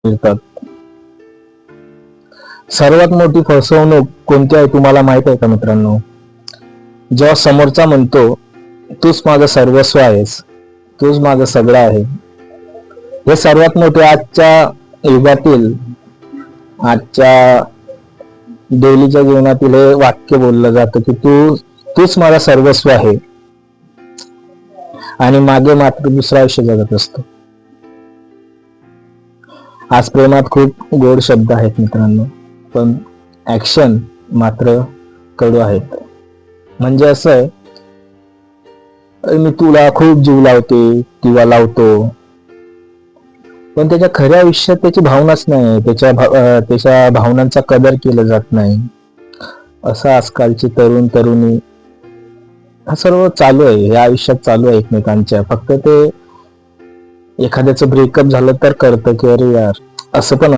मिळतात. सर्वात मोठी फसवणूक कोणती आहे तुम्हाला माहित आहे का मित्रांनो? जेव्हा समोरचा म्हणतो तूच माझं सर्वस्व आहेस, तूच माझं सगळं आहे. हे सर्वात मोठे आजच्या युगातील, आजच्या डेलीच्या जीवनातील हे वाक्य बोललं जातं की तूच माझं सर्वस्व आहे, आणि मागे मात्र दुसरं आयुष्य जगत असतो. आज प्रेमात खूप गोड शब्द आहेत मित्रांनो, पण ऍक्शन मात्र कडू आहेत. म्हणजे असं आहे, मी तुला खूप जीव लावते किंवा लावतो, पण त्याच्या खऱ्या आयुष्यात त्याची भावनाच नाही, त्याच्या भावनांचा कदर केला जात नाही. असं आजकालची तरुण तरुणी हा सर्व चालू आहे, या आयुष्यात चालू आहे एकमेकांच्या. फक्त ते एखाद्याचं ब्रेकअप झालं तर कळतं की अरे यार, असं पण